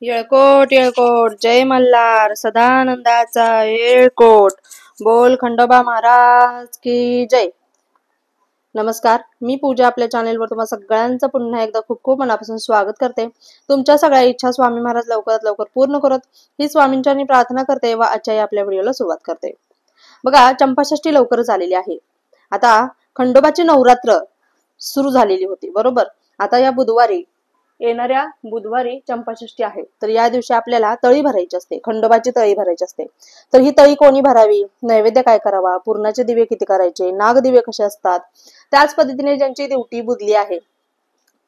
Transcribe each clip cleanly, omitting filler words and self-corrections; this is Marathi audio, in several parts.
येळकोट येळकोट जय मल्हार सदानंदाचा येळकोट. बोल खंडोबा महाराज की जय. नमस्कार, मी पूजा आपल्या चॅनेलवर तुम्हा सगळ्यांचं पुन्हा एकदा खूप खूप मनापासून स्वागत करते. तुमच्या सगळ्या इच्छा स्वामी महाराज लवकरात लवकर पूर्ण करत ही स्वामींच्या प्रार्थना करते व आजच्या आपल्या व्हिडिओला सुरुवात करते. बघा, चंपाषष्ठी लवकरच आलेली आहे. आता खंडोबाची नवरात्र सुरू झालेली होती, बरोबर. आता या येणाऱ्या बुधवारी चंपाषष्ठी आहे. तर या दिवशी आपल्याला तळी भरायची असते, खंडोबाची तळी भरायची असते. तर ही तळी कोणी भरावी, नैवेद्य काय करावा, पूर्णाचे दिवे किती करायचे, नाग दिवे कसे असतात, त्याच पद्धतीने ज्यांची दिवटी बुधली आहे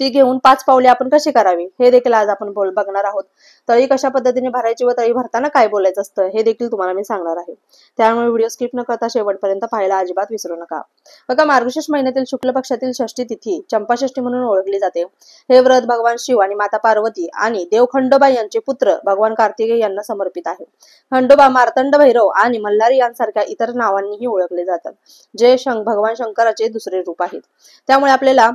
ती घेऊन 5 पावले आपण कशी करावी हे देखील आज आपण बघणार आहोत. तळी कशा पद्धतीने भरायची व तळी भरताना काय बोलायचं असतं हे देखील तुम्हाला मी सांगणार आहे. त्यामुळे व्हिडिओ स्किप न करता शेवटपर्यंत पाहायला अजिबात विसरू नका. बघा, मार्गशीर्ष महिन्यातील शुक्ल पक्षातील षष्ठी तिथी चंपाषष्ठी म्हणून ओळखली जाते. हे व्रत भगवान शिव आणि माता पार्वती आणि देव खंडोबा यांचे पुत्र भगवान कार्तिकेय यांना समर्पित आहे. खंडोबा मार्तंड भैरव आणि मल्हारी यांसारख्या इतर नावांनीही ओळखले जातात, जे भगवान शंकराचे दुसरे रूप आहेत. त्यामुळे आपल्याला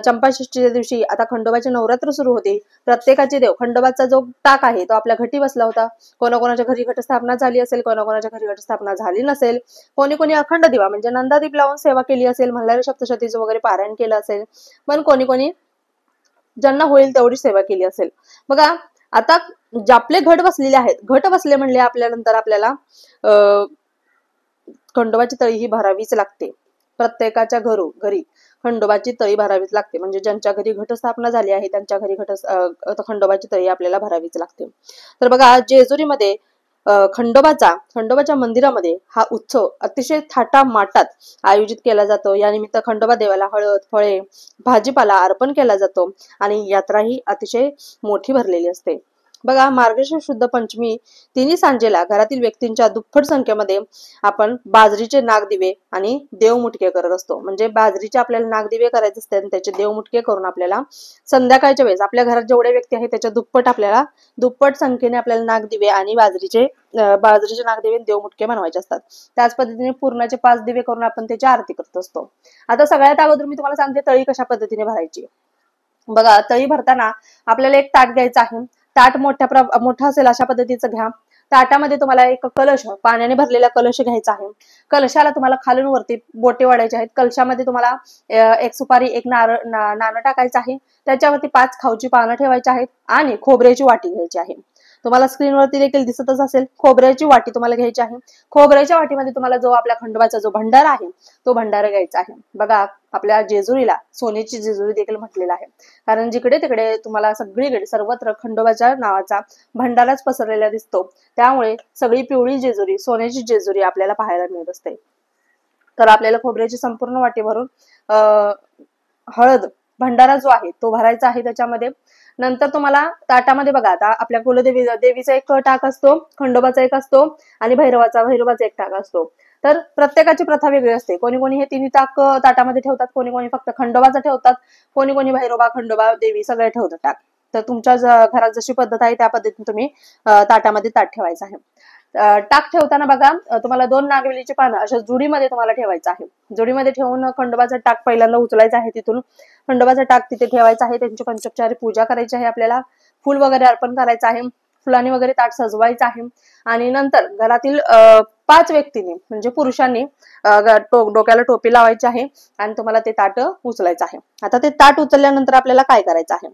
चंपाषष्ठीच्या दिवशी आता खंडोबाचे नवरात्र सुरू होते. प्रत्येकाचे देव खंडोबाचा जो टाक आहे तो आपल्या घटी बसला होता. कोणाकोणाच्या घरी घटस्थापना झाली असेल, कोणाकोणाच्या घरी घटस्थापना झाली नसेल. कोणी कोणी अखंड दिवा म्हणजे नंदादीप लावून सेवा केली असेल, मल्हारी सप्तशतीचं वगैरे पारायण केलं असेल, पण कोणी कोणी ज्यांना होईल तेवढी सेवा केली असेल. बघा, आता आपले घट बसलेले आहेत, घट बसले म्हणले आपल्यानंतर आपल्याला खंडोबाची तळी ही भरावीच लागते. प्रत्येकाच्या घरी खंडोबाची तळी भरावीच लागते. म्हणजे ज्यांच्या घरी घटस्थापना झाली आहे त्यांच्या घरी खंडोबाची तळी आपल्याला भरावीच लागते. तर बघा, जेजुरीमध्ये खंडोबाच्या मंदिरामध्ये हा उत्सव अतिशय थाटामाटात आयोजित केला जातो. या निमित्त खंडोबा देवाला हळद, फळे, भाजीपाला अर्पण केला जातो आणि यात्राही अतिशय मोठी भरलेली असते. बघा, मार्गशीर्ष शुद्ध पंचमी तिन्ही सांजेला घरातील व्यक्तींच्या दुप्पट संख्येमध्ये आपण बाजरीचे नागदिवे आणि देवमुटके करत असतो. म्हणजे बाजरीचे आपल्याला नागदिवे करायचे असते आणि त्याचे देवमुटके करून आपल्याला संध्याकाळच्या वेळेस आपल्या घरात जेवढे व्यक्ती आहेत त्याच्या दुप्पट संख्येने आपल्याला नागदिवे आणि बाजरीचे नागदिवे देवमुटके बनवायचे असतात. त्याच पद्धतीने पूर्णाचे 5 दिवे करून आपण त्याची आरती करत असतो. आता सगळ्यात अगोदर मी तुम्हाला सांगते तळी कशा पद्धतीने भरायची. बघा, तळी भरताना आपल्याला एक ताट घ्यायचं आहे. ताट मोठा असेल अशा पद्धतीचं घ्या. ताटामध्ये तुम्हाला एक कलश, पाण्याने भरलेला कलश घ्यायचा आहे. कलशाला तुम्हाला खालून वरती बोटे वाढायचे आहेत. कलशामध्ये तुम्हाला एक सुपारी, एक नाणं टाकायचं आहे. त्याच्यावरती 5 खाऊची पानं ठेवायची आहेत आणि खोबऱ्याची वाटी घ्यायची आहे. तुम्हाला स्क्रीनवरती देखील दिसतच असेल, खोबऱ्याची वाटी तुम्हाला घ्यायची आहे. खोबऱ्याच्या वाटीमध्ये तुम्हाला जो आपल्या खंडोबाचा जो भंडारा आहे तो भंडारा घ्यायचा आहे. बघा, आपल्या जेजुरीला सोन्याची जेजुरी देखील म्हटलेलं आहे, कारण जिकडे तिकडे तुम्हाला सगळीकडे सर्वत्र खंडोबाच्या नावाचा भंडाराच पसरलेला दिसतो. त्यामुळे सगळी पिवळी जेजुरी, सोन्याची जेजुरी आपल्याला पाहायला मिळत असते. तर आपल्याला खोबऱ्याची संपूर्ण वाटी भरून हळद भंडारा जो आहे तो भरायचा आहे त्याच्यामध्ये. नंतर तुम्हाला ताटामध्ये बघा, आता आपल्या देवीचा एक टाक असतो, खंडोबाचा एक असतो आणि भैरवाचा एक टाक असतो. तर प्रत्येकाची प्रथा वेगळी असते. कोणी कोणी हे तिन्ही टाक ताटामध्ये ठेवतात, कोणी कोणी फक्त खंडोबाचं ठेवतात, कोणी कोणी भैरवा, खंडोबा, देवी सगळे ठेवतात टाक. तर तुमच्या घरात जशी पद्धत आहे त्या पद्धतीने तुम्ही ताटामध्ये ताट ठेवायचं आहे. टाक ठेवताना बघा, तुम्हाला 2 नागवेलीची पानं अशा जोडीमध्ये तुम्हाला ठेवायचं आहे. जोडीमध्ये ठेवून खंडोबाचा टाक पहिल्यांदा उचलायचा आहे. तिथून खंडोबाचा टाक तिथे ठेवायचा आहे. त्यांची पंचोपचारी पूजा करायची आहे. आपल्याला फुल वगैरे अर्पण करायचं आहे. फुलांनी वगैरे ताट सजवायचं आहे. आणि नंतर घरातील 5 व्यक्तींनी म्हणजे पुरुषांनी डोक्याला टोपी लावायची आहे आणि तुम्हाला ते ताट उचलायचं आहे. आता ते ताट उचलल्यानंतर आपल्याला काय करायचं आहे,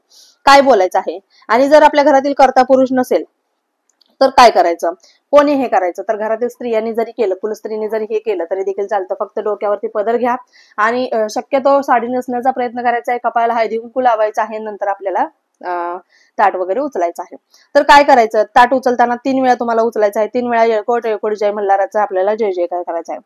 काय बोलायचं आहे, आणि जर आपल्या घरातील कर्ता पुरुष नसेल तर काय करायचं, कोणी हे करायचं, तर घरातील स्त्रियांनी जरी केलं, कुलस्त्रीने जरी हे केलं तरी देखील चालतं. फक्त डोक्यावरती पदर घ्या आणि शक्यतो साडी नेसण्याचा प्रयत्न करायचा आहे. कपाळाला हळदी कुंकू लावायचं आहे. नंतर आपल्याला ताट वगैरे उचलायचं आहे. तर काय करायचं, ताट उचलताना 3 वेळा तुम्हाला उचलायचं आहे. 3 वेळा येळकोट येळकोट जय मल्हाराचा आपल्याला जय जयकार करायचा आहे.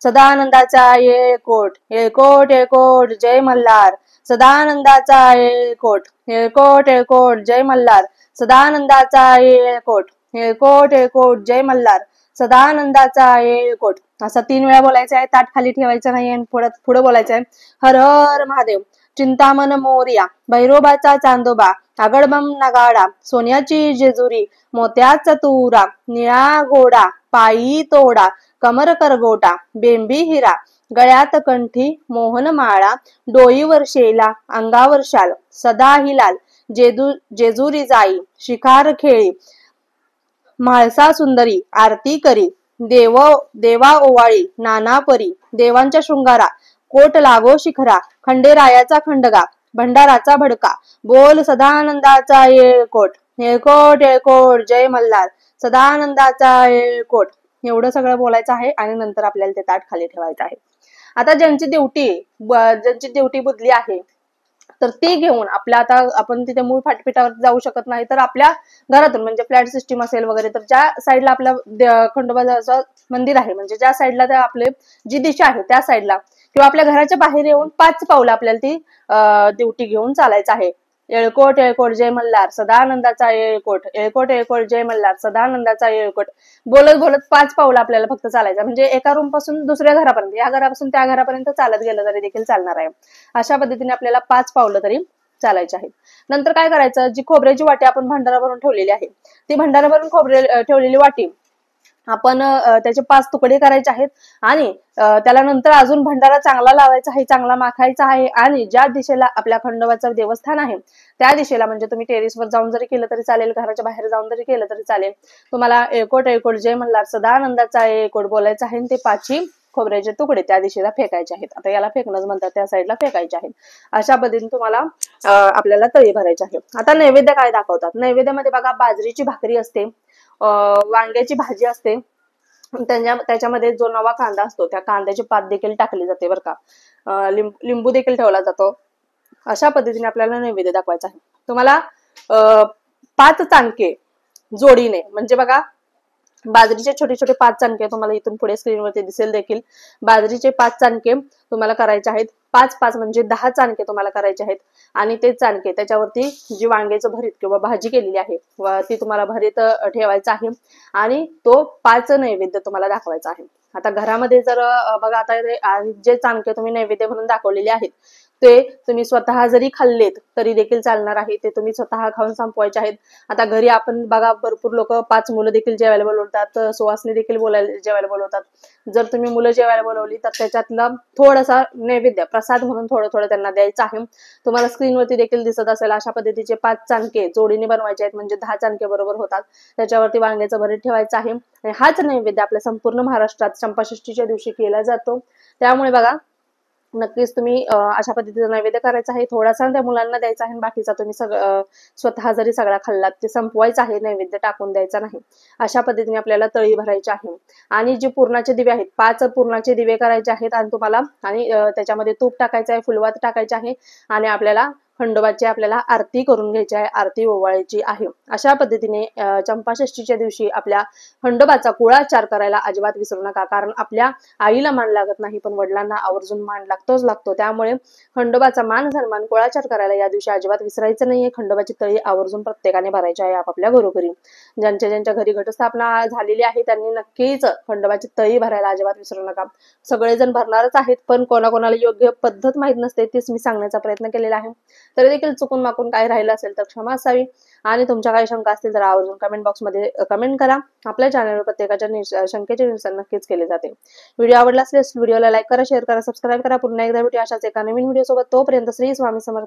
सदानंदाचा येळकोट येळकोट येळकोट जय मल्हार, सदानंदाचा येळकोट येळकोट येळकोट जय मल्हार, सदानंदाचा येळकोट येळकोट येळकोट जय मल्हार, सदानंदाचा येळकोट. असं 3 वेळा बोलायचं आहे. ताट खाली ठेवायचं नाही आणि पुढे बोलायचं आहे, हर हर महादेव, चिंतामन मोरया, भैरोबाचा चांदोबा, आगडबम नगाडा, सोन्याची जेजुरी, मोत्याचा तुरा, निळा घोडा, पायी तोडा, कमर करगोटा, बेंबी हिरा, गळ्यात कंठी मोहन माळा, डोईवर शेला, अंगावर शाल, सदा ही लाल, जेजुरी जाई शिखार खेळी म्हाळसा सुंदरी आरती करी देवा ओवाळी नाना परी देवांच्या शृंगारा कोट लागो शिखरा खंडेरायाचा खंडगा भंडाराचा भडका बोल सदानंदाचा येळकोट येळकोट येळकोट जय मल्हार सदानंदाचा येळकोट एवढं सगळं बोलायचं आहे आणि नंतर आपल्याला ते ताट खाली ठेवायचं आहे. आता ज्यांची ड्युटी बुडली आहे तर ती घेऊन आपल्या आता आपण तिथे मूळ फाटपिटावर जाऊ शकत नाही तर आपल्या घरातून म्हणजे फ्लॅट सिस्टीम असेल वगैरे तर ज्या साईडला आपल्या खंडोबाचं मंदिर आहे म्हणजे ज्या साईडला त्या आपले जी दिशा आहे त्या साईडला किंवा आपल्या घराच्या बाहेर येऊन 5 पावलं आपल्याला ती ड्युटी घेऊन चालायचं आहे. येळकोट येळकोट जय मल्हार सदानंदाचा येळकोट येळकोट येळकोट जय मल्हार सदानंदाचा येळकोट बोलत बोलत 5 पावलं आपल्याला फक्त चालायचं म्हणजे एका रूम पासून दुसऱ्या घरापर्यंत या घरापासून त्या घरापर्यंत चालत गेलं तरी देखील चालणार आहे. अशा पद्धतीने आपल्याला 5 पावलं तरी चालायचे आहेत. नंतर काय करायचं जी खोबऱ्याची वाटी आपण भंडारा भरून ठेवलेली आहे ती भंडारा भरून ठेवलेली वाटी आपण त्याचे 5 तुकडे करायचे आहेत आणि त्याला नंतर अजून भंडारा चांगला लावायचा आहे चांगला माखायचा आहे आणि ज्या दिशेला आपल्या खंडोबाचं देवस्थान आहे त्या दिशेला म्हणजे तुम्ही टेरेसवर जाऊन जरी केलं तरी चालेल घराच्या बाहेर जाऊन जरी केलं तरी चालेल तुम्हाला येळकोट येळकोट जय मल्हार सदानंदाचा येळकोट बोलायचं आहे आणि ते 5 खोबऱ्याचे तुकडे त्या दिशेला फेकायचे आहेत. आता याला फेकणंच म्हणतात त्या साईडला फेकायचे आहेत. अशा पद्धतीने तुम्हाला आपल्याला तळी भरायची आहे. आता नैवेद्य काय दाखवतात नैवेद्यामध्ये बघा बाजरीची भाकरी असते वांग्याची भाजी असते त्याच्यामध्ये जो नवा कांदा असतो त्या कांद्याची पात देखील टाकली जाते बरं का लिंबू देखील ठेवला जातो. अशा पद्धतीने आपल्याला नैवेद्य दाखवायचा आहे. तुम्हाला 5 चाणके जोडीने म्हणजे बघा बाजरीचे छोटे छोटे 5 चाणके तुम्हाला इथून पुढे स्क्रीनवरती दिसेल देखील बाजरीचे 5 चाणके तुम्हाला करायचे आहेत 5 म्हणजे 10 चाणके तुम्हाला करायचे आहेत आणि ते चाणके त्याच्यावरती जी वांग्याचं भरीत किंवा भाजी केलेली आहे ती तुम्हाला भरीत ठेवायचं आहे आणि तो 5 नैवेद्य तुम्हाला दाखवायचा आहे. आता घरामध्ये जर बघा आता जे चाणके तुम्ही नैवेद्य म्हणून दाखवलेले आहेत ते तुम्ही स्वतः जरी खाल्लेत तरी देखील चालणार आहे ते तुम्ही स्वतः खाऊन संपवायचे आहेत. आता घरी आपण बघा भरपूर लोक 5 मुलं देखील जेवायला बोलवतात सुवासनी देखील जेवायला बोलवतात. जर तुम्ही मुलं जेवायला बोलवली तर त्याच्यातला थोडासा नैवेद्य प्रसाद म्हणून थोडं त्यांना द्यायचं आहे. तुम्हाला स्क्रीनवरती देखील दिसत असेल अशा पद्धतीचे 5 चाणके जोडीने बनवायचे आहेत म्हणजे 10 चाणके बरोबर होतात. त्याच्यावरती वांग्याचं भरीत ठेवायचं आहे आणि हाच नैवेद्य आपल्या संपूर्ण महाराष्ट्रात चंपाषष्ठीच्या दिवशी केला जातो. त्यामुळे बघा नक्कीच तुम्ही अशा पद्धतीचं नैवेद्य करायचं आहे थोडासा त्या मुलांना द्यायचा आहे बाकीचा तुम्ही स्वतः जरी सगळा खाल्लात ते संपवायचं आहे नैवेद्य टाकून द्यायचा नाही. अशा पद्धतीने आपल्याला तळी भरायची आहे आणि जे पुरणाचे दिवे आहेत 5 पुरणाचे दिवे करायचे आहेत आणि तुम्हाला आणि त्याच्यामध्ये तूप टाकायचं आहे फुलवात टाकायचे आहे आणि आपल्याला खंडोबाची आपल्याला आरती करून घ्यायची आहे आरती ओवाळायची आहे. अशा पद्धतीने चंपाषष्ठीच्या दिवशी आपल्या खंडोबाचा कुळाचार करायला अजिबात विसरू नका कारण आपल्या आईला मान लागत नाही पण वडिलांना आवर्जून मान लागतो. त्यामुळे खंडोबाचा मान सन्मान कुळाचार करायला या दिवशी अजिबात विसरायचं नाहीये. खंडोबाची तळी आवर्जून प्रत्येकाने भरायची आहे आपापल्या घरोघरी. ज्यांच्या घरी घटस्थापना झालेली आहे त्यांनी नक्कीच खंडोबाची तळी भरायला अजिबात विसरू नका. सगळेजण भरणारच आहेत पण कोणाकोणाला योग्य पद्धत माहित नसते तीच मी सांगण्याचा प्रयत्न केलेला आहे. तरी देखील चुकून माकून काय राहिलं असेल तर क्षमा असावी आणि तुमच्या काही शंका असतील तर आवर्जून कमेंट बॉक्समध्ये कमेंट करा. आपल्या चॅनलवर प्रत्येकाच्या शंकेचे निरसन नक्कीच केले जाते. व्हिडिओ आवडला असेल व्हिडिओला लाईक करा शेअर करा सबस्क्राईब करा. पुन्हा एकदा भेटूया अशाच एका नवीन व्हिडिओ सोबत. तोपर्यंत श्री स्वामी समर्थ.